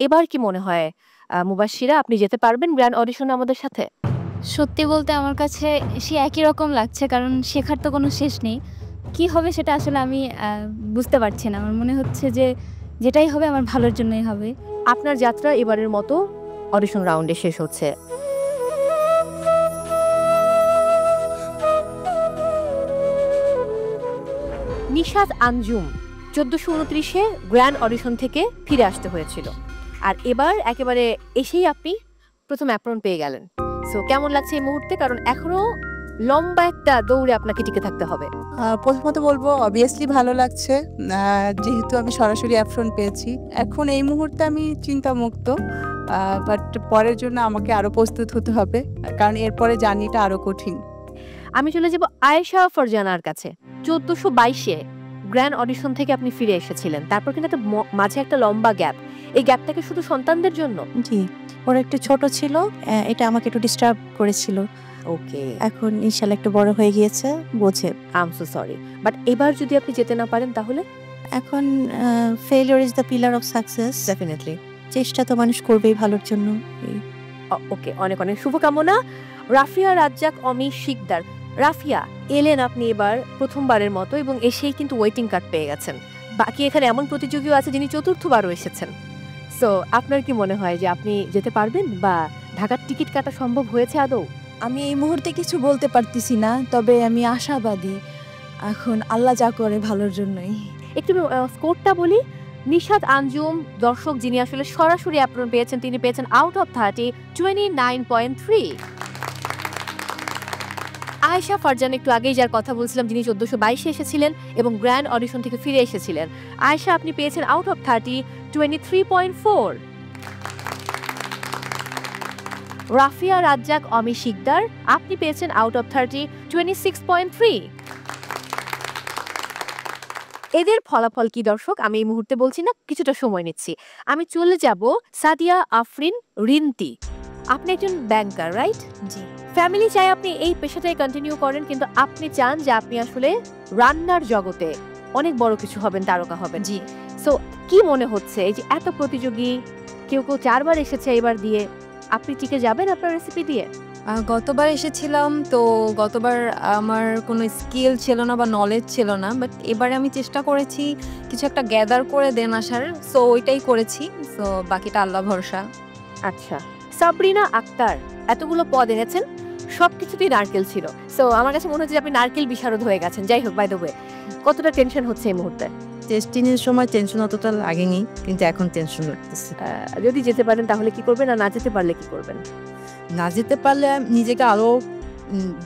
এবার কি মনে হয় মুবাশশিরা আপনি যেতে পারবেন গ্র্যান্ড অডিশনে আমাদের সাথে? সত্যি বলতে আমার কাছে সেই একই রকম লাগছে, কারণ শেখার তো কোনো শেষ নেই। কি হবে সেটা আসলে আমি বুঝতে পারছি না। আমার মনে হচ্ছে যে যেটাই হবে আমার ভালোর জন্যই হবে। আপনার যাত্রা এবারের মতো অডিশন রাউন্ডে শেষ হচ্ছে। নিশাত আঞ্জুম ১৪২৯-এ গ্র্যান্ড অডিশন থেকে ফিরে আসতে হয়েছিল, আর এবার একেবারে এসেই আপনি প্রথম অ্যাপ্রন পেয়ে গেলেন। সো কেমন লাগছে এই মুহূর্তে, কারণ এখনো লম্বা একটা দৌড়ে আপনাকে টিকে থাকতে হবে? প্রথমত বলবো অবভিয়াসলি ভালো লাগছে, যেহেতু আমি সরাসরি অ্যাপ্রন পেয়েছি। এখন এই মুহূর্তে আমি চিন্তামুক্ত, বাট পরের জন্য আমাকে আরো প্রস্তুত হতে হবে, কারণ এরপরে জার্নিটা আরো কঠিন। আমি চলে যাব আয়েশা ফারজানার কাছে। ১৪২২-এ গ্র্যান্ড অডিশন থেকে আপনি ফিরে এসেছিলেন, তারপর কিন্তু একটা মাঝে একটা লম্বা গ্যাপ। এই গ্যাপটাকে শুধু সন্তানদের জন্য? জি, ওরা একটু ছোট ছিল, এটা আমাকে একটু ডিস্টার্ব করেছিল। ওকে, এখন ইনশাআল্লাহ একটু বড় হয়ে গিয়েছে, বোঝে। I am so sorry, but এবার যদি আপনি যেতে না পারেন তাহলে? এখন failure is the pillar of success. Definitely চেষ্টা তো মানুষ করবেই ভালোর জন্য। ওকে, অনেক অনেক শুভকামনা। রাফিয়া রাজ্জাক অমি শিকদার। রাফিয়া, এলেন আপনি এবার প্রথমবারের মতো, এবং এসেই কিন্তু ওয়েটিং কার্ড পেয়ে গেছেন। বাকি এখানে এমন প্রতিযোগীও আছে যিনি চতুর্থবারও এসেছেন। সো আপনার কি মনে হয় যে আপনি যেতে পারবেন, বা ঢাকার টিকিট কাটা সম্ভব হয়েছে আদৌ? আমি এই মুহূর্তে কিছু বলতে পারতেছি না, তবে আমি আশাবাদী। এখন আল্লাহ যা করে ভালোর জন্যই। একটু স্কোরটা বলি। নিশাত আঞ্জুম, দর্শক যিনি আসলে সরাসরি অ্যাপ্রন পেয়েছেন, তিনি পেয়েছেন আউট অফ 30 29.3। আয়েশা ফারজান, একটু আগেই যার কথা বলছিলাম, যিনি ১৪২২-এ এসেছিলেন এবং গ্র্যান্ড অডিশন থেকে ফিরে এসেছিলেন, আয়েশা আপনি পেয়েছেন আউট অফ 30 23.4। রাফিয়া রাজ্জাক অমি শিকদার, আপনি পেয়েছেন আউট অফ 30 26.3। এদের ফলাফল কি দর্শক আমি এই মুহূর্তে বলছি না, কিছুটা সময় নিচ্ছি। আমি চলে যাব সাদিয়া আফরিন রিন্তি। আপনি একজন ব্যাংকার, রাইট? জি। ফ্যামিলি চাই আপনি এই পেশাটাই কন্টিনিউ করেন, কিন্তু আপনি চান যে আপনি আসলে রান্নার জগতে অনেক বড় কিছু হবেন, তারকা হবেন। জি। সো কি মনে হচ্ছে এই যে এত প্রতিযোগী, কেউ কেউ 4 বার এসেছে এবার দিয়ে, আপনি টিকে যাবেন আপনার রেসিপি দিয়ে? গতবার এসেছিলাম তো, গতবার আমার কোনো স্কিল ছিল না বা নলেজ ছিল না, বাট এবারে আমি চেষ্টা করেছি কিছু একটা গ্যাদার করে দেন আসার। সো ওইটাই করেছি। সো বাকিটা আল্লাহ ভরসা। আচ্ছা, সাবরিনা আক্তার, এতগুলো পদ এনেছেন, সবকিছুতেই নারকেল ছিল। সো আমার কাছে মনে হচ্ছে যে আপনি নারকেল বিশারদ হয়ে গেছেন। যাই হোক, বাই দ্য ওয়ে, কতটা টেনশন হচ্ছে এই মুহূর্তে? টেস্টিংয়ের সময় টেনশন অতটা লাগেনি, কিন্তু এখন টেনশন লাগতেছে। যদি যেতে পারেন তাহলে কি করবেন, আর না যেতে পারলে কি করবেন? না যেতে পারলে নিজেকে আরো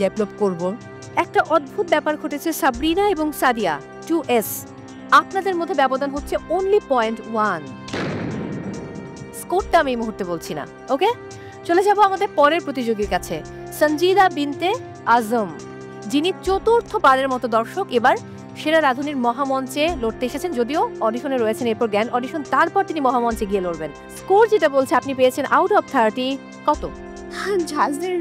ডেভেলপ করব। একটা অদ্ভুত ব্যাপার ঘটেছে, সাবরিনা এবং সাদিয়া 2S, আপনাদের মধ্যে ব্যবধান হচ্ছে অনলি 0.1। স্কোরটা আমি এই মুহূর্তে বলছি না। ওকে, চলে যাব আমাদের পরের প্রতিযোগীর কাছে, সঞ্জিদা বিনতে আজম, যিনি চতুর্থবারের মতো দর্শক এবার সেরা রাঁধুনির মহামঞ্চে লড়তে এসেছেন। যদিও অডিশনে রয়েছেন, এরপর গ্র্যান্ড অডিশন, তারপর তিনি মহামঞ্চে গিয়ে লড়বেন। স্কোর যেটা বলছে আপনি পেয়েছেন আউট অফ 30 কত? জাজদের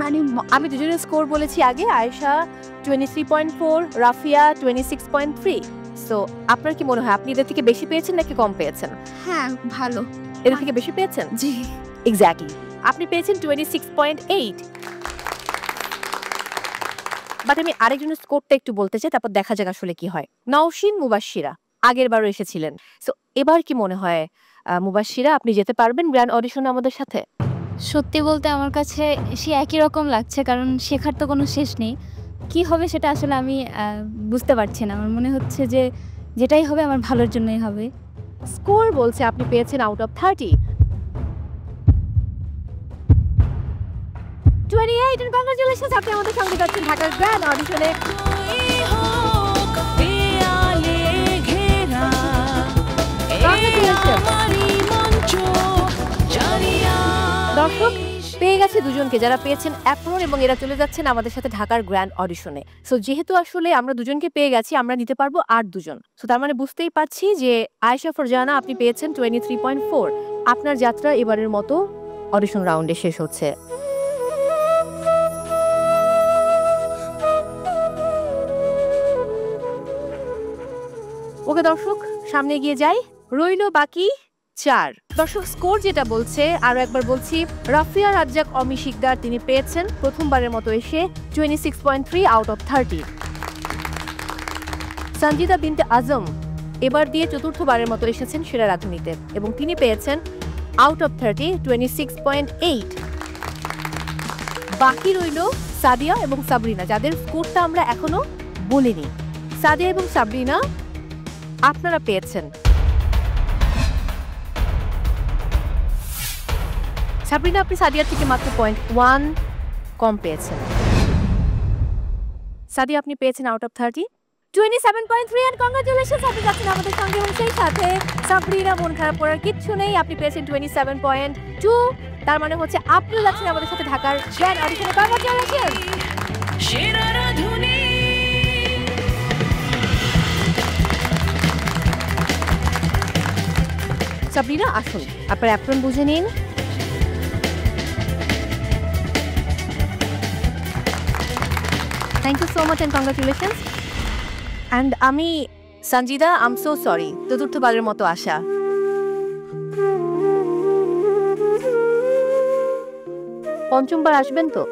মানে আমি দুজনের স্কোর বলেছি আগে। আয়েশা 23.4, রাফিয়া 26.3। সো আপনার কি মনে হয় আপনি এদের থেকে বেশি পেয়েছেন নাকি কম পেয়েছেন? হ্যাঁ, ভালো। এদের থেকে বেশি পেয়েছেন? জি, এক্স্যাক্টলি, আপনি পেয়েছেন 26.8। বাট আমি আরেকজনের স্কোরটা একটু বলতে চাই, তারপর দেখা যাক আসলে কি হয়। নওশিন মুবাশশিরা আগের বারও এসেছিলেন। সো এবার কি মনে হয় মুবাশশিরা আপনি যেতে পারবেন গ্র্যান্ড অডিশনে আমাদের সাথে? সত্যি বলতে আমার কাছে সেই একই রকম লাগছে, কারণ শেখার তো কোনো শেষ নেই। কি হবে সেটা আসলে আমি বুঝতে পারছি না। আমার মনে হচ্ছে যে যেটাই হবে আমার ভালোর জন্যই হবে। স্কোর বলছে আপনি পেয়েছেন আউট অফ 30 28। এন্ড কংগ্রাচুলেশনস, আপনি আমাদের সঙ্গে যাচ্ছেন ঢাকার গ্র্যান্ড অডিশনে। দর্শক পেয়ে গেছে দুজনকে, যারা পেয়েছেন অ্যাপ্রন, এবং এরা চলে যাচ্ছেন আমাদের সাথে ঢাকার গ্র্যান্ড অডিশনে। সো যেহেতু আসলে আমরা দুজনকে পেয়ে গেছি, আমরা নিতে পারবো আর দুজন। সো তার মানে বুঝতেই পারছি যে আয়েশা ফারজানা আপনি পেয়েছেন 23.4। আপনার যাত্রা এবারের মতো অডিশন রাউন্ডে শেষ হচ্ছে। ওকে দর্শক, সামনে এগিয়ে যাই। রইল বাকি 4। দর্শক স্কোর যেটা বলছে, আরো একবার বলছি, রাফিয়া রাজ্জাক অমি শিকদার তিনি পেয়েছেন প্রথমবারের মতো এসে 26.3 আউট অফ 30। সঞ্জিদা বিনতে আজম এবার দিয়ে চতুর্থবারের মতো এসেছেন সেরা রাঁধুনিতে এবং তিনি পেয়েছেন আউট অফ 30 26.8। বাকি রইল সাদিয়া এবং সাবরিনা, যাদের স্কোরটা আমরা এখনো বলিনি। সাদিয়া এবং সাবরিনা আপনারা পেয়েছেন, সাবরিনা আপনি সাদিয়ার থেকে মাত্র 0.1 কম পেয়েছেন। সাদিয়া আপনি পেয়েছেন আউট অফ 30 27.3 এন্ড কংগ্রাচুলেশনস, আপনি যাচ্ছেন আমাদের সঙ্গে এবং সেই সাথে সাবরিনা মন খারাপ করার কিচ্ছু নেই, আপনি পেয়েছেন 27.2। তার মানে হচ্ছে আপনি যাচ্ছেন আমাদের সাথে ঢাকার গ্র্যান্ড অডিশনে। কংগ্রাচুলেশনস। সেরা রাঁধুনি সাবরিনা আসুন, আপনার অ্যাপ্রন বুঝে নিন। Thank you so much and congratulations. And আমি Sanjida, I am so sorry, চতুর্থবারের মতো আসা। পঞ্চমবার আসবেন তো?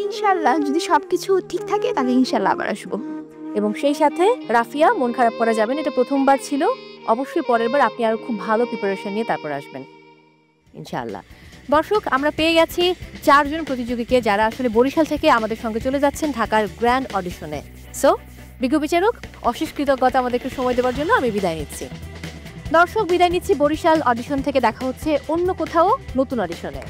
ইনশাল্লাহ, যদি সবকিছু ঠিক থাকে তাহলে ইনশাল্লাহ আবার আসবো। এবং সেই সাথে রাফিয়া মন খারাপ করা যাবেন, এটা প্রথমবার ছিল, অবশ্যই পরের বার আপনি আরো খুব ভালো প্রিপারেশন নিয়ে তারপর আসবেন ইনশাআল্লাহ। দর্শক, আমরা পেয়ে গেছি 4 জন প্রতিযোগীকে যারা আসলে বরিশাল থেকে আমাদের সঙ্গে চলে যাচ্ছেন ঢাকার গ্র্যান্ড অডিশনে। সো বিজ্ঞ বিচারক, অশেষ কৃতজ্ঞতা আমাদেরকে সময় দেওয়ার জন্য। আমি বিদায় নিচ্ছি দর্শক, বিদায় নিচ্ছি বরিশাল অডিশন থেকে। দেখা হচ্ছে অন্য কোথাও নতুন অডিশনে।